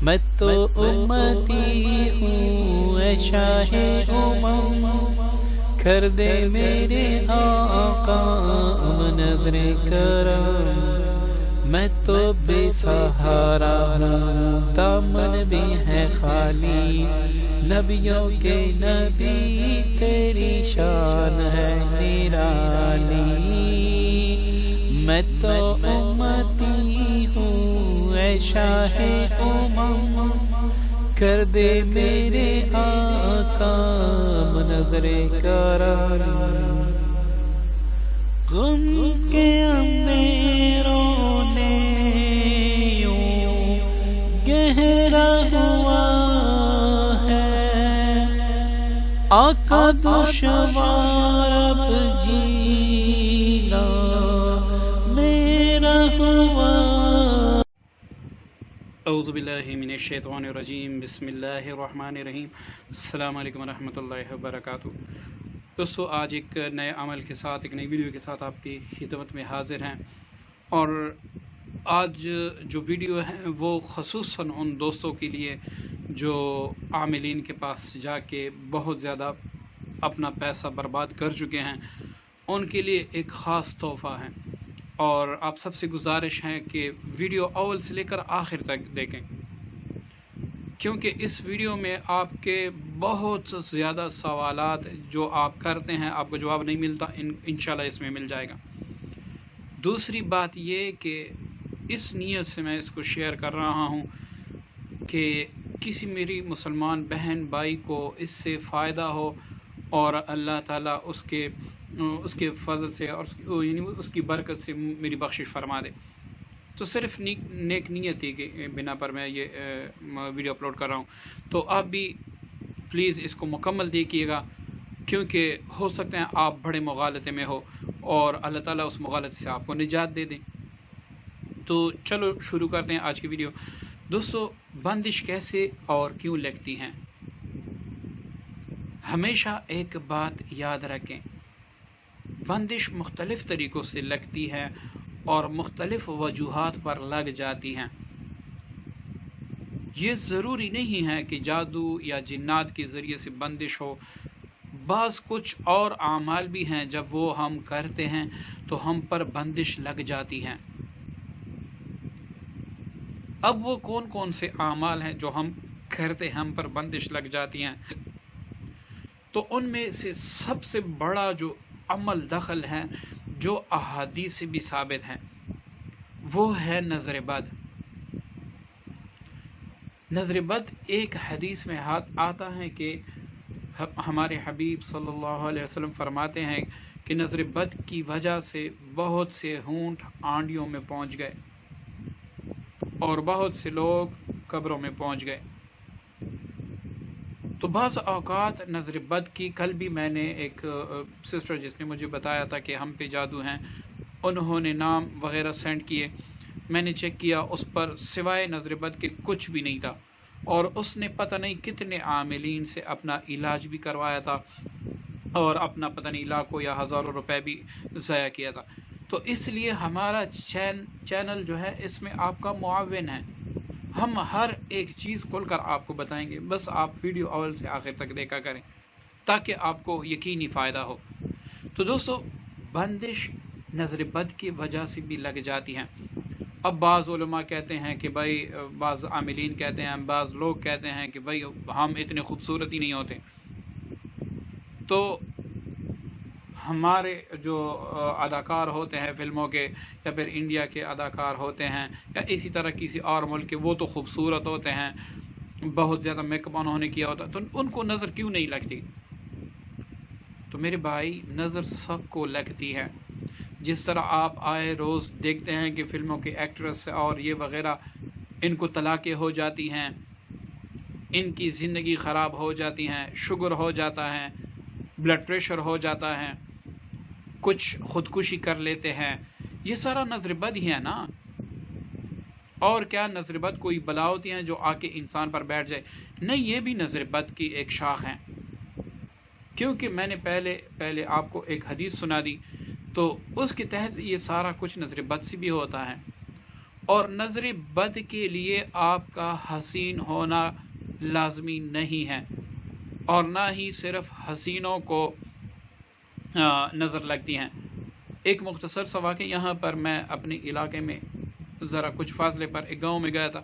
میں تو امتی ہوں اے شاہ امم، کر دے میرے آقا نظر کرم۔ میں تو بے سہارا ہوں، دامن بھی ہے خالی، نبیوں کے نبی تیری شان ہے نرالی۔ میں تو امتی ہوں اے شاہ امم، کر دے میرے آقا نظر کرم۔ غم کے اندھیروں نے یوں گہرا ہوا ہے، آقا دشوار اب جینا میرا ہوا۔ اعوذ باللہ من الشیطان الرجیم، بسم اللہ الرحمن الرحیم۔ السلام علیکم ورحمۃ اللہ وبرکاتہ۔ دوستو، آج ایک نئے عمل کے ساتھ، ایک نئی ویڈیو کے ساتھ آپ کی خدمت میں حاضر ہیں، اور آج جو ویڈیو ہے وہ خصوصاً ان دوستوں کے لیے جو عاملین کے پاس جا کے بہت زیادہ اپنا پیسہ برباد کر چکے ہیں، ان کے لیے ایک خاص تحفہ ہے، اور آپ سب سے گزارش ہے کہ ویڈیو اول سے لے کر آخر تک دیکھیں، کیونکہ اس ویڈیو میں آپ کے بہت زیادہ سوالات جو آپ کرتے ہیں آپ کو جواب نہیں ملتا، انشاءاللہ اس میں مل جائے گا۔ دوسری بات یہ کہ اس نیت سے میں اس کو شیئر کر رہا ہوں کہ کسی میری مسلمان بہن بھائی کو اس سے فائدہ ہو، اور اللہ تعالیٰ اس کے فضل سے اور اس کی برکت سے میری بخشش فرما دے۔ تو صرف نیک نیتی کے بنا پر میں یہ ویڈیو اپلوڈ کر رہا ہوں، تو آپ بھی پلیز اس کو مکمل دیکھیے گا، کیونکہ ہو سکتے ہیں آپ بڑے مغالطے میں ہو اور اللہ تعالیٰ اس مغالطے سے آپ کو نجات دے دیں۔ تو چلو شروع کرتے ہیں آج کی ویڈیو۔ دوستو، بندش کیسے اور کیوں لگتی ہیں؟ ہمیشہ ایک بات یاد رکھیں، بندش مختلف طریقوں سے لگتی ہے اور مختلف وجوہات پر لگ جاتی ہیں۔ یہ ضروری نہیں ہے کہ جادو یا جنات کے ذریعے سے بندش ہو، بعض کچھ اور اعمال بھی ہیں جب وہ ہم کرتے ہیں تو ہم پر بندش لگ جاتی ہیں۔ اب وہ کون کون سے اعمال ہیں جو ہم کرتے ہیں ہم پر بندش لگ جاتی ہیں؟ تو ان میں سے سب سے بڑا جو عمل دخل ہے، جو احادیث سے بھی ثابت ہے، وہ ہے نظر بد۔ نظر بد ایک حدیث میں آتا ہے کہ ہمارے حبیب صلی اللہ علیہ وسلم فرماتے ہیں کہ نظر بد کی وجہ سے بہت سے ہونٹ آنڈیوں میں پہنچ گئے اور بہت سے لوگ قبروں میں پہنچ گئے۔ تو بعض اوقات نظر بد کی، کل بھی میں نے ایک سسٹر جس نے مجھے بتایا تھا کہ ہم پہ جادو ہیں، انہوں نے نام وغیرہ سینڈ کیے، میں نے چیک کیا، اس پر سوائے نظر بد کے کچھ بھی نہیں تھا، اور اس نے پتہ نہیں کتنے عاملین سے اپنا علاج بھی کروایا تھا اور اپنا پتہ نہیں لاکھوں یا ہزاروں روپے بھی ضائع کیا تھا۔ تو اس لیے ہمارا چینل جو ہے اس میں آپ کا معاون ہے، ہم ہر ایک چیز کھول کر آپ کو بتائیں گے، بس آپ ویڈیو اول سے آخر تک دیکھا کریں تاکہ آپ کو یقینی فائدہ ہو۔ تو دوستو، بندش نظر بد کی وجہ سے بھی لگ جاتی ہیں۔ اب بعض علماء کہتے ہیں کہ بھائی، بعض عاملین کہتے ہیں، بعض لوگ کہتے ہیں کہ بھائی ہم اتنے خوبصورت ہی نہیں ہوتے، تو ہمارے جو اداکار ہوتے ہیں فلموں کے، یا پھر انڈیا کے اداکار ہوتے ہیں، یا اسی طرح کسی اور ملک کے، وہ تو خوبصورت ہوتے ہیں، بہت زیادہ میک اپ انہوں نے کیا ہوتا، تو ان کو نظر کیوں نہیں لگتی؟ تو میرے بھائی، نظر سب کو لگتی ہے۔ جس طرح آپ آئے روز دیکھتے ہیں کہ فلموں کے ایکٹریس اور یہ وغیرہ، ان کو طلاقیں ہو جاتی ہیں، ان کی زندگی خراب ہو جاتی ہیں، شوگر ہو جاتا ہے، بلڈ پریشر ہو جاتا ہے، کچھ خودکشی کر لیتے ہیں، یہ سارا نظر بد ہی ہے نا۔ اور کیا نظر بد کوئی بلا ہوتی ہیں جو آ کے انسان پر بیٹھ جائے؟ نہیں، یہ بھی نظر بد کی ایک شاخ ہے، کیونکہ میں نے پہلے آپ کو ایک حدیث سنا دی، تو اس کے تحت یہ سارا کچھ نظر بد سے بھی ہوتا ہے۔ اور نظر بد کے لیے آپ کا حسین ہونا لازمی نہیں ہے، اور نہ ہی صرف حسینوں کو نظر لگتی ہیں۔ ایک مختصر سا واقعہ، یہاں پر میں اپنے علاقے میں ذرا کچھ فاصلے پر ایک گاؤں میں گیا تھا،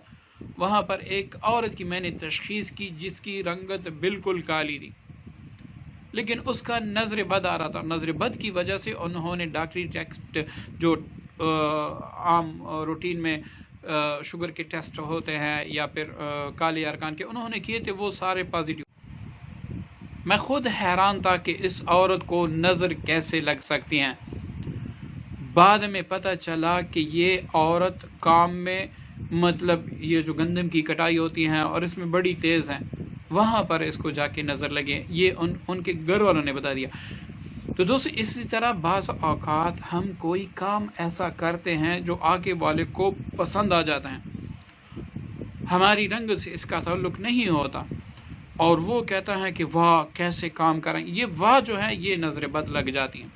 وہاں پر ایک عورت کی میں نے تشخیص کی جس کی رنگت بالکل کالی تھی، لیکن اس کا نظر بد آ رہا تھا۔ نظر بد کی وجہ سے انہوں نے ڈاکٹری ٹیسٹ جو عام روٹین میں شوگر کے ٹیسٹ ہوتے ہیں یا پھر کالے ارکان کے، انہوں نے کیے تھے، وہ سارے پازیٹیو۔ میں خود حیران تھا کہ اس عورت کو نظر کیسے لگ سکتی ہیں۔ بعد میں پتہ چلا کہ یہ عورت کام میں، مطلب یہ جو گندم کی کٹائی ہوتی ہے اور اس میں بڑی تیز ہیں، وہاں پر اس کو جا کے نظر لگے، یہ ان کے گھر والوں نے بتا دیا۔ تو دوستو اسی طرح بعض اوقات ہم کوئی کام ایسا کرتے ہیں جو آگے والے کو پسند آ جاتا ہے، ہماری رنگ سے اس کا تعلق نہیں ہوتا، اور وہ کہتا ہے کہ واہ کیسے کام کریں، یہ واہ جو ہے یہ نظر بد لگ جاتی ہیں۔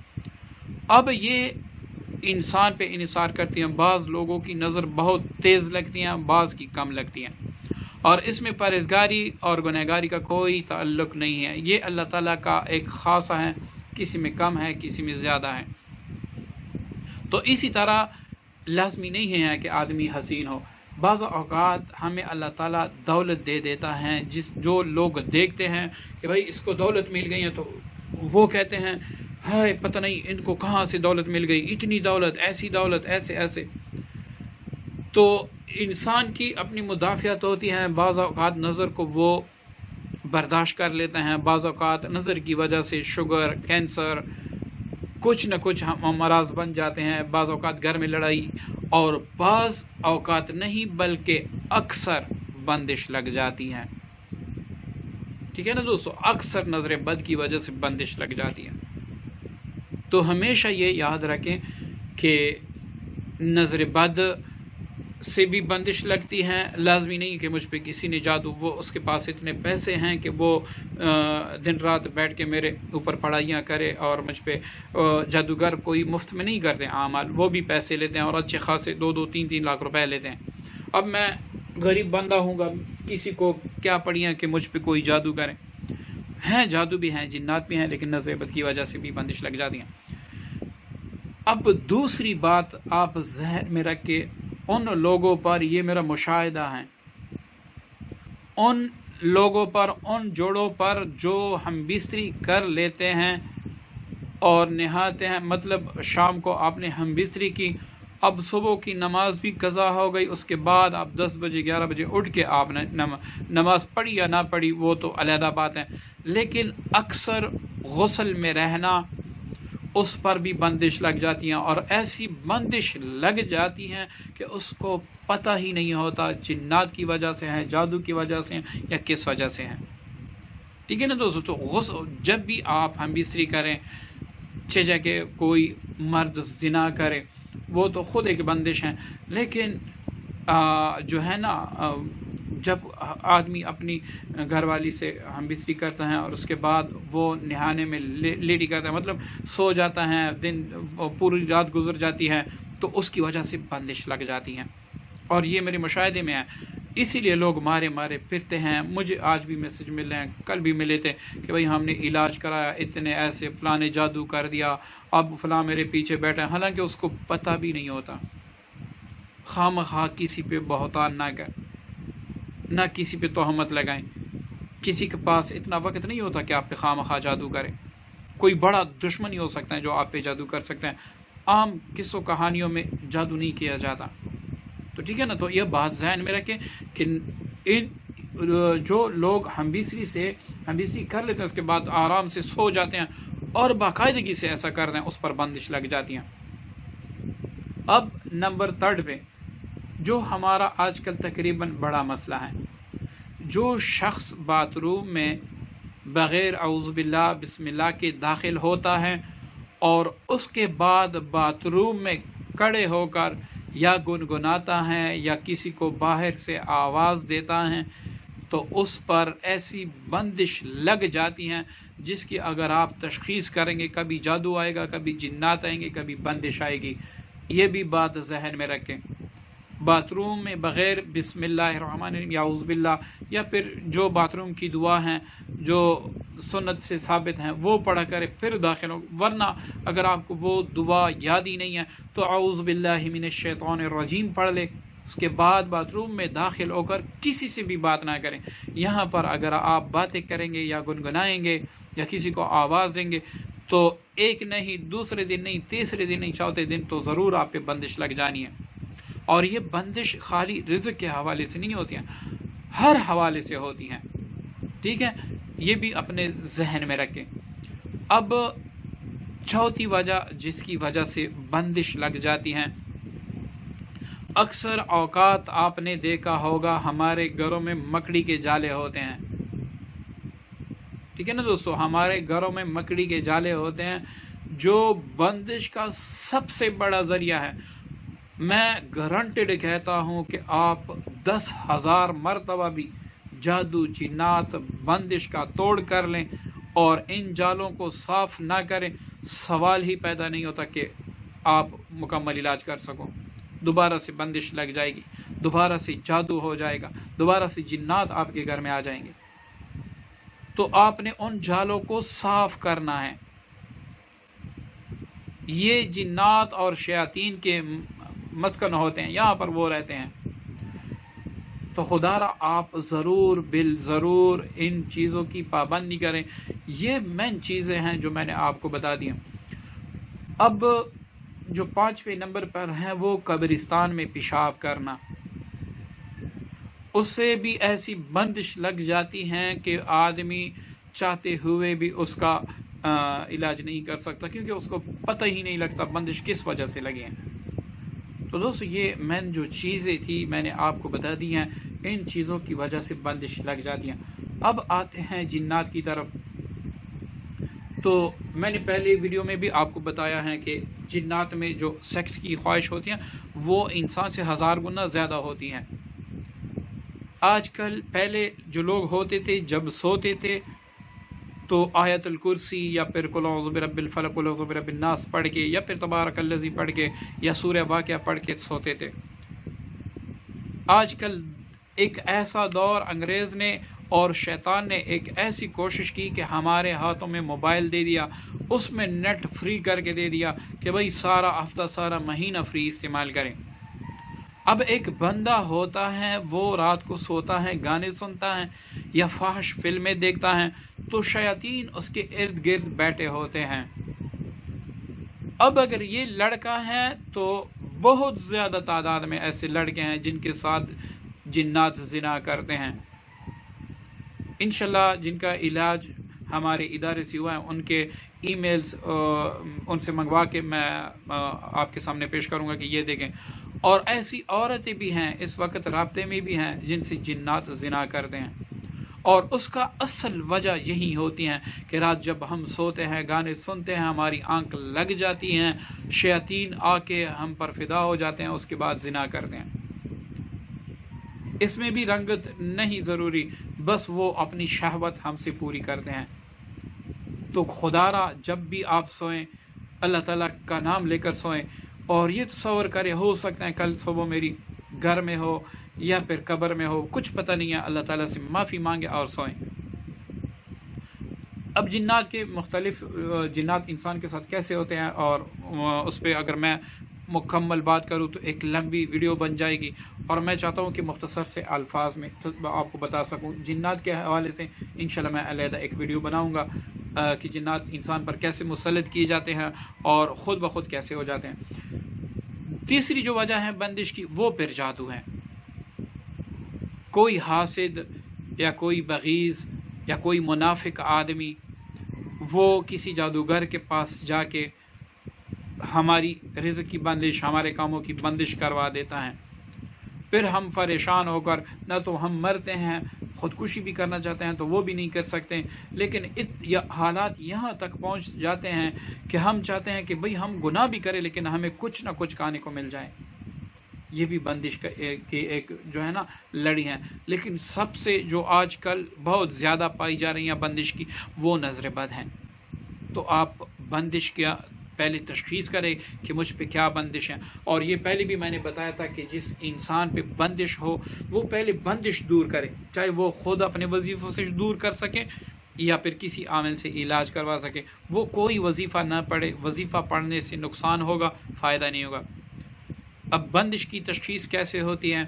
اب یہ انسان پہ انحصار کرتی ہیں، بعض لوگوں کی نظر بہت تیز لگتی ہیں، بعض کی کم لگتی ہیں، اور اس میں پرہیزگاری اور گنہگاری کا کوئی تعلق نہیں ہے، یہ اللہ تعالیٰ کا ایک خاصہ ہے، کسی میں کم ہے کسی میں زیادہ ہے۔ تو اسی طرح لازمی نہیں ہے کہ آدمی حسین ہو، بعض اوقات ہمیں اللہ تعالیٰ دولت دے دیتا ہے، جو لوگ دیکھتے ہیں کہ بھائی اس کو دولت مل گئی ہے تو وہ کہتے ہیں ہائے پتہ نہیں ان کو کہاں سے دولت مل گئی، اتنی دولت، ایسی دولت، ایسے۔ تو انسان کی اپنی مدافعت ہوتی ہے، بعض اوقات نظر کو وہ برداشت کر لیتے ہیں، بعض اوقات نظر کی وجہ سے شوگر، کینسر، کچھ نہ کچھ امراض بن جاتے ہیں، بعض اوقات گھر میں لڑائی، اور بعض اوقات نہیں بلکہ اکثر بندش لگ جاتی ہے۔ ٹھیک ہے نا دوستو، اکثر نظر بد کی وجہ سے بندش لگ جاتی ہے۔ تو ہمیشہ یہ یاد رکھیں کہ نظر بد سے بھی بندش لگتی ہے، لازمی نہیں کہ مجھ پہ کسی نے جادو، وہ اس کے پاس اتنے پیسے ہیں کہ وہ دن رات بیٹھ کے میرے اوپر پڑھائیاں کرے، اور مجھ پہ جادوگر کوئی مفت میں نہیں کرتے اعمال، وہ بھی پیسے لیتے ہیں اور اچھے خاصے 2-2 3-3 لاکھ روپے لیتے ہیں۔ اب میں غریب بندہ ہوں گا، کسی کو کیا پڑی ہیں کہ مجھ پہ کوئی جادو کرے؟ ہیں جادو بھی ہیں، جنات بھی ہیں، لیکن نظر بد کی وجہ سے بھی بندش لگ جاتی ہیں۔ اب دوسری بات آپ ذہن میں رکھ کے، ان لوگوں پر، یہ میرا مشاہدہ ہے، ان لوگوں پر، ان جوڑوں پر جو ہم بستری کر لیتے ہیں اور نہاتے ہیں، مطلب شام کو آپ نے ہم بستری کی، اب صبح کی نماز بھی قضا ہو گئی، اس کے بعد آپ 10 بجے 11 بجے اٹھ کے آپ نے نماز پڑھی یا نہ پڑھی وہ تو علیحدہ بات ہے، لیکن اکثر غسل میں رہنا، اس پر بھی بندش لگ جاتی ہیں، اور ایسی بندش لگ جاتی ہیں کہ اس کو پتہ ہی نہیں ہوتا جنات کی وجہ سے ہیں، جادو کی وجہ سے ہیں، یا کس وجہ سے ہیں۔ ٹھیک ہے نا دوستو، تو غسل جب بھی آپ ہم بستری کریں، چہ کہ کوئی مرد زنا کرے، وہ تو خود ایک بندش ہے، لیکن جو ہے نا جب آدمی اپنی گھر والی سے ہم بستری کرتا ہے اور اس کے بعد وہ نہانے میں لیٹی کرتا ہے، مطلب سو جاتا ہے، دن پوری رات گزر جاتی ہے، تو اس کی وجہ سے بندش لگ جاتی ہیں، اور یہ میرے مشاہدے میں ہے، اسی لیے لوگ مارے پھرتے ہیں۔ مجھے آج بھی میسج مل رہے ہیں، کل بھی ملے تھے کہ بھائی ہم نے علاج کرایا، اتنے ایسے، فلاں نے جادو کر دیا، اب فلاں میرے پیچھے بیٹھا ہے، حالانکہ اس کو پتہ بھی نہیں ہوتا۔ خواہ مخواہ کسی پہ بہتان نہ کر، نہ کسی پہ تہمت لگائیں، کسی کے پاس اتنا وقت نہیں ہوتا کہ آپ پہ خواہ مخواہ جادو کرے، کوئی بڑا دشمن ہی ہو سکتا ہے جو آپ پہ جادو کر سکتے ہیں، عام قصوں کہانیوں میں جادو نہیں کیا جاتا۔ تو ٹھیک ہے نا، تو یہ بات ذہن میں رکھیں کہ جو لوگ ہم بستری کر لیتے ہیں، اس کے بعد آرام سے سو جاتے ہیں اور باقاعدگی سے ایسا کر رہے ہیں، اس پر بندش لگ جاتی ہیں۔ اب نمبر 3 پہ جو ہمارا آج کل تقریباً بڑا مسئلہ ہے، جو شخص باتھ روم میں بغیر اعوذ باللہ بسم اللہ کے داخل ہوتا ہے اور اس کے بعد باتھ روم میں کھڑے ہو کر یا گنگناتا ہے یا کسی کو باہر سے آواز دیتا ہے، تو اس پر ایسی بندش لگ جاتی ہیں جس کی اگر آپ تشخیص کریں گے، کبھی جادو آئے گا، کبھی جنات آئیں گے، کبھی بندش آئے گی۔ یہ بھی بات ذہن میں رکھیں۔ باتھ روم میں بغیر بسم اللہ الرحمن الرحیم یا اعوذ باللہ یا پھر جو باتھ روم کی دعا ہیں جو سنت سے ثابت ہیں وہ پڑھا کرے پھر داخل ہو، ورنہ اگر آپ کو وہ دعا یاد ہی نہیں ہے تو اعوذ باللہ من الشیطان الرجیم پڑھ لے، اس کے بعد باتھ روم میں داخل ہو کر کسی سے بھی بات نہ کریں۔ یہاں پر اگر آپ باتیں کریں گے یا گنگنائیں گے یا کسی کو آواز دیں گے تو ایک نہیں، دوسرے دن نہیں، تیسرے دن نہیں، چوتھے دن تو ضرور آپ پہ بندش لگ جانی ہے۔ اور یہ بندش خالی رزق کے حوالے سے نہیں ہوتی ہیں، ہر حوالے سے ہوتی ہیں، ٹھیک ہے، یہ بھی اپنے ذہن میں رکھیں۔ اب چوتھی وجہ جس کی وجہ سے بندش لگ جاتی ہیں، اکثر اوقات آپ نے دیکھا ہوگا ہمارے گھروں میں مکڑی کے جالے ہوتے ہیں، ٹھیک ہے نا دوستو، ہمارے گھروں میں مکڑی کے جالے ہوتے ہیں جو بندش کا سب سے بڑا ذریعہ ہے۔ میں گارنٹیڈ کہتا ہوں کہ آپ 10,000 مرتبہ بھی جادو جنات بندش کا توڑ کر لیں اور ان جالوں کو صاف نہ کریں، سوال ہی پیدا نہیں ہوتا کہ آپ مکمل علاج کر سکو۔ دوبارہ سے بندش لگ جائے گی، دوبارہ سے جادو ہو جائے گا، دوبارہ سے جنات آپ کے گھر میں آ جائیں گے۔ تو آپ نے ان جالوں کو صاف کرنا ہے۔ یہ جنات اور شیاطین کے مسکن ہوتے ہیں، یہاں پر وہ رہتے ہیں۔ تو خدا را آپ ضرور بالضرور ان چیزوں کی پابندی کریں۔ یہ مین چیزیں ہیں جو میں نے آپ کو بتا دی ہیں۔ اب جو 5ویں نمبر پر ہیں وہ قبرستان میں پیشاب کرنا، اس سے بھی ایسی بندش لگ جاتی ہیں کہ آدمی چاہتے ہوئے بھی اس کا علاج نہیں کر سکتا، کیونکہ اس کو پتہ ہی نہیں لگتا بندش کس وجہ سے لگے ہیں۔ تو دوستو یہ مین جو چیزیں تھی میں نے آپ کو بتا دی ہیں، ان چیزوں کی وجہ سے بندش لگ جاتی ہیں۔ اب آتے ہیں جنات کی طرف۔ تو میں نے پہلے ویڈیو میں بھی آپ کو بتایا ہے کہ جنات میں جو سیکس کی خواہش ہوتی ہیں وہ انسان سے 1000 گنا زیادہ ہوتی ہیں۔ آج کل پہلے جو لوگ ہوتے تھے جب سوتے تھے تو آیت الکرسی یا پھر قل اعوذ برب الفلق قل اعوذ برب الناس پڑھ کے یا پھر تبارک الذی پڑھ کے یا سورہ واقعہ پڑھ کے سوتے تھے۔ آج کل ایک ایسا دور انگریز نے اور شیطان نے ایک ایسی کوشش کی کہ ہمارے ہاتھوں میں موبائل دے دیا، اس میں نیٹ فری کر کے دے دیا کہ بھئی سارا ہفتہ سارا مہینہ فری استعمال کریں۔ اب ایک بندہ ہوتا ہے وہ رات کو سوتا ہے، گانے سنتا ہے یا فحش فلمیں دیکھتا ہے تو شیاطین اس کے ارد گرد بیٹھے ہوتے ہیں۔ اب اگر یہ لڑکا ہے تو بہت زیادہ تعداد میں ایسے لڑکے ہیں جن کے ساتھ جنات زنا کرتے ہیں۔ انشاءاللہ جن کا علاج ہمارے ادارے سے ہوا ہے ان کے ای میلز ان سے منگوا کے میں آپ کے سامنے پیش کروں گا کہ یہ دیکھیں۔ اور ایسی عورتیں بھی ہیں اس وقت رابطے میں بھی ہیں جن سے جنات زنا کرتے ہیں، اور اس کا اصل وجہ یہی ہوتی ہے کہ رات جب ہم سوتے ہیں گانے سنتے ہیں، ہماری آنکھ لگ جاتی ہیں، شیاطین آ کے ہم پر فدا ہو جاتے ہیں، اس کے بعد زنا کرتے ہیں۔ اس میں بھی رنگت نہیں ضروری، بس وہ اپنی شہوت ہم سے پوری کرتے ہیں۔ تو خدا را جب بھی آپ سوئیں اللہ تعالیٰ کا نام لے کر سوئیں، اور یہ تصور کرے ہو سکتا ہے کل صبح میری گھر میں ہو یا پھر قبر میں ہو، کچھ پتہ نہیں ہے، اللہ تعالیٰ سے معافی مانگے اور سوئیں۔ اب جنات کے مختلف جنات انسان کے ساتھ کیسے ہوتے ہیں اور اس پہ اگر میں مکمل بات کروں تو ایک لمبی ویڈیو بن جائے گی، اور میں چاہتا ہوں کہ مختصر سے الفاظ میں آپ کو بتا سکوں۔ جنات کے حوالے سے انشاءاللہ میں علیحدہ ایک ویڈیو بناؤں گا کہ جنات انسان پر کیسے مسلط کیے جاتے ہیں اور خود بخود کیسے ہو جاتے ہیں۔ تیسری جو وجہ ہے بندش کی وہ پھر جادو ہے۔ کوئی حاسد یا کوئی بغیض یا کوئی منافق آدمی وہ کسی جادوگر کے پاس جا کے ہماری رزق کی بندش، ہمارے کاموں کی بندش کروا دیتا ہے، پھر ہم پریشان ہو کر نہ تو ہم مرتے ہیں، خودکشی بھی کرنا چاہتے ہیں تو وہ بھی نہیں کر سکتے، لیکن حالات یہاں تک پہنچ جاتے ہیں کہ ہم چاہتے ہیں کہ بھئی ہم گناہ بھی کریں لیکن ہمیں کچھ نہ کچھ کھانے کو مل جائے۔ یہ بھی بندش کا ایک جو ہے نا لڑی ہے، لیکن سب سے جو آج کل بہت زیادہ پائی جا رہی ہیں بندش کی وہ نظر بد ہیں۔ تو آپ بندش پہلے تشخیص کرے کہ مجھ پہ کیا بندش ہیں. اور یہ پہلے بھی میں نے بتایا تھا کہ جس انسان پہ بندش ہو وہ پہلے بندش دور کرے، چاہے وہ خود اپنے وظیفوں سے دور کر سکے یا پھر کسی عامل سے علاج کروا سکے. وہ کوئی وظیفہ نہ پڑھے، وظیفہ پڑھنے سے نقصان ہوگا، فائدہ نہیں ہوگا. اب بندش کی تشخیص کیسے ہوتی ہے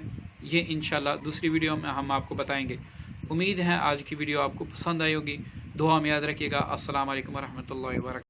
یہ انشاءاللہ دوسری ویڈیو میں ہم آپ کو بتائیں گے. امید ہے آج کی ویڈیو آپ کو پسند آئی ہوگی. دعا میں یاد رکھیے گا. السلام علیکم ورحمۃ اللہ وبرکاتہ.